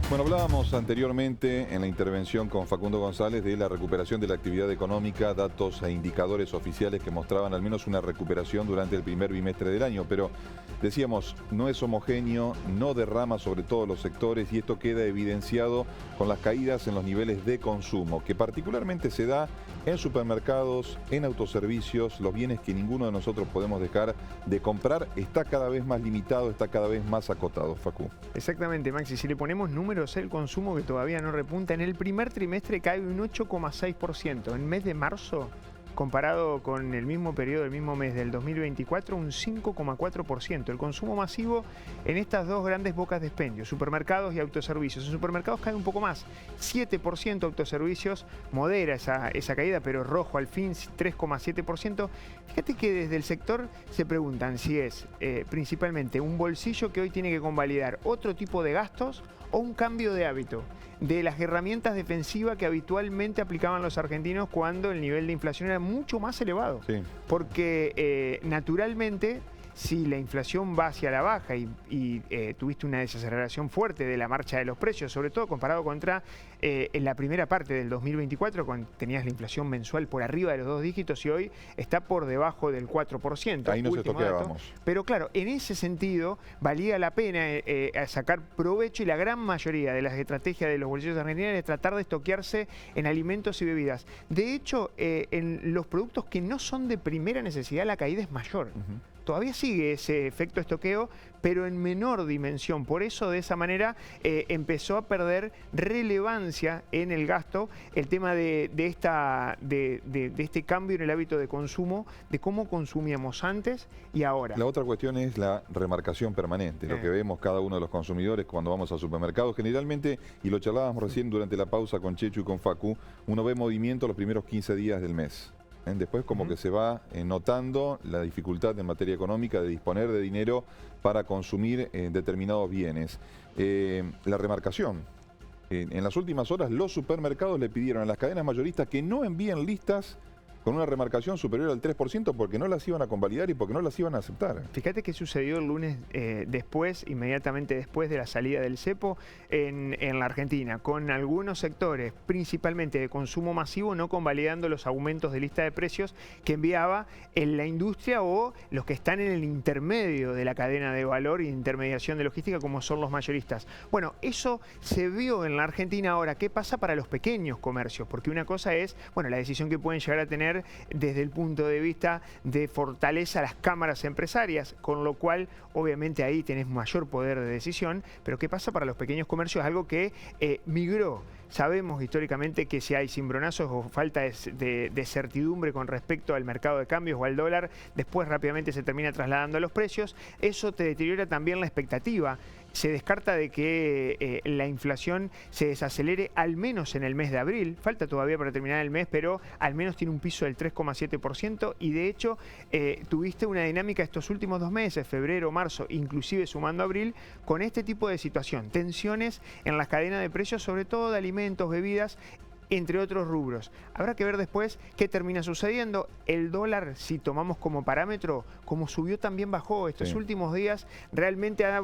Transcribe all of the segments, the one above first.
Bueno, hablábamos anteriormente en la intervención con Facundo González de la recuperación de la actividad económica, datos e indicadores oficiales que mostraban al menos una recuperación durante el primer bimestre del año, pero decíamos, no es homogéneo, no derrama sobre todos los sectores y esto queda evidenciado con las caídas en los niveles de consumo, que particularmente se da en supermercados, en autoservicios, los bienes que ninguno de nosotros podemos dejar de comprar, está cada vez más limitado, está cada vez más acotado, Facu. Exactamente, Maxi. Si le ponemos números, el consumo que todavía no repunta, en el primer trimestre cae un 8,6%. En mes de marzo, comparado con el mismo periodo, el mismo mes del 2024, un 5,4%. El consumo masivo en estas dos grandes bocas de expendio, supermercados y autoservicios. En supermercados cae un poco más, 7%, autoservicios modera esa caída, pero rojo al fin, 3,7%. Fíjate que desde el sector se preguntan si es principalmente un bolsillo que hoy tiene que convalidar otro tipo de gastos o un cambio de hábito de las herramientas defensivas que habitualmente aplicaban los argentinos cuando el nivel de inflación era mucho más elevado. Sí. Porque naturalmente, si la inflación va hacia la baja y tuviste una desaceleración fuerte de la marcha de los precios, sobre todo comparado contra en la primera parte del 2024, cuando tenías la inflación mensual por arriba de los 2 dígitos y hoy está por debajo del 4%. Ahí no se toqueábamos. Pero claro, en ese sentido valía la pena sacar provecho y la gran mayoría de las estrategias de los bolsillos argentinos es tratar de estoquearse en alimentos y bebidas. De hecho, en los productos que no son de primera necesidad la caída es mayor. Todavía sigue ese efecto estoqueo, pero en menor dimensión. Por eso, de esa manera, empezó a perder relevancia en el gasto el tema de este cambio en el hábito de consumo, de cómo consumíamos antes y ahora. La otra cuestión es la remarcación permanente, lo que vemos cada uno de los consumidores cuando vamos al supermercado. Generalmente, y lo charlábamos recién durante la pausa con Chechu y con Facu, uno ve movimiento los primeros 15 días del mes. Después como que se va notando la dificultad en materia económica de disponer de dinero para consumir determinados bienes. La remarcación. En las últimas horas los supermercados le pidieron a las cadenas mayoristas que no envíen listas con una remarcación superior al 3% porque no las iban a convalidar y porque no las iban a aceptar. Fíjate qué sucedió el lunes inmediatamente después de la salida del cepo en la Argentina, con algunos sectores, principalmente de consumo masivo, no convalidando los aumentos de lista de precios que enviaba en la industria o los que están en el intermedio de la cadena de valor y intermediación de logística, como son los mayoristas. Bueno, eso se vio en la Argentina. Ahora, ¿qué pasa para los pequeños comercios? Porque una cosa es, bueno, la decisión que pueden llegar a tener desde el punto de vista de fortaleza las cámaras empresarias, con lo cual obviamente ahí tenés mayor poder de decisión, pero ¿qué pasa para los pequeños comercios? Algo que migró. Sabemos históricamente que si hay cimbronazos o falta de certidumbre con respecto al mercado de cambios o al dólar, después rápidamente se termina trasladando a los precios. Eso te deteriora también la expectativa. Se descarta de que la inflación se desacelere al menos en el mes de abril. Falta todavía para terminar el mes, pero al menos tiene un piso del 3,7% y de hecho tuviste una dinámica estos últimos 2 meses, febrero, marzo, inclusive sumando abril, con este tipo de situación. Tensiones en las cadenas de precios, sobre todo de alimentos, bebidas, entre otros rubros. Habrá que ver después qué termina sucediendo. El dólar, si tomamos como parámetro, como subió también bajó. Estos últimos días realmente ha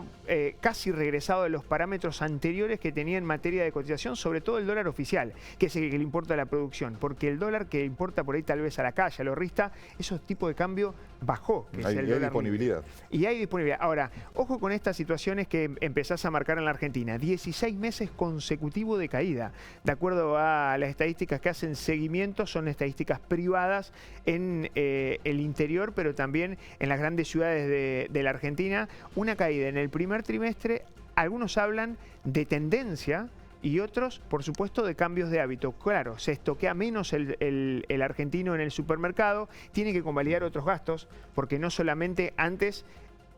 casi regresado a los parámetros anteriores que tenía en materia de cotización, sobre todo el dólar oficial, que es el que le importa a la producción, porque el dólar que importa por ahí tal vez a la calle, al ahorrista, esos tipos de cambio bajó. Que hay disponibilidad. Y hay disponibilidad. Ahora, ojo con estas situaciones que empezás a marcar en la Argentina. 16 meses consecutivos de caída. De acuerdo a las estadísticas que hacen seguimiento, son estadísticas privadas en el interior, pero también en las grandes ciudades de la Argentina. Una caída en el primer trimestre, algunos hablan de tendencia y otros, por supuesto, de cambios de hábito. Claro, se estoquea menos el argentino en el supermercado, tiene que convalidar otros gastos, porque no solamente antes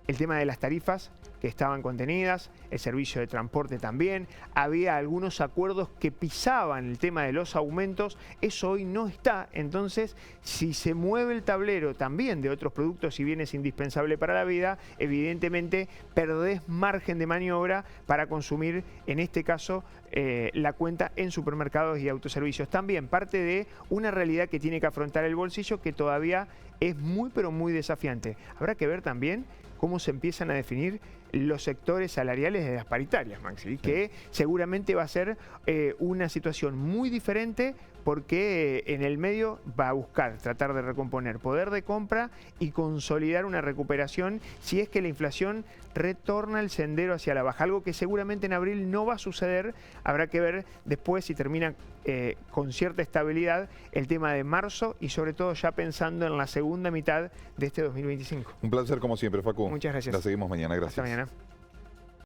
el tema de las tarifas que estaban contenidas, el servicio de transporte también, había algunos acuerdos que pisaban el tema de los aumentos, eso hoy no está. Entonces, si se mueve el tablero también de otros productos y bienes indispensables para la vida, evidentemente perdés margen de maniobra para consumir, en este caso, la cuenta en supermercados y autoservicios. También parte de una realidad que tiene que afrontar el bolsillo, que todavía es muy pero muy desafiante. Habrá que ver también cómo se empiezan a definir los sectores salariales de las paritarias, Maxi, que seguramente va a ser una situación muy diferente porque en el medio va a buscar tratar de recomponer poder de compra y consolidar una recuperación si es que la inflación retorna el sendero hacia la baja, algo que seguramente en abril no va a suceder. Habrá que ver después si termina con cierta estabilidad el tema de marzo y sobre todo ya pensando en la segunda mitad de este 2025. Un placer como siempre, Facu. Muchas gracias. La seguimos mañana, gracias. Hasta mañana.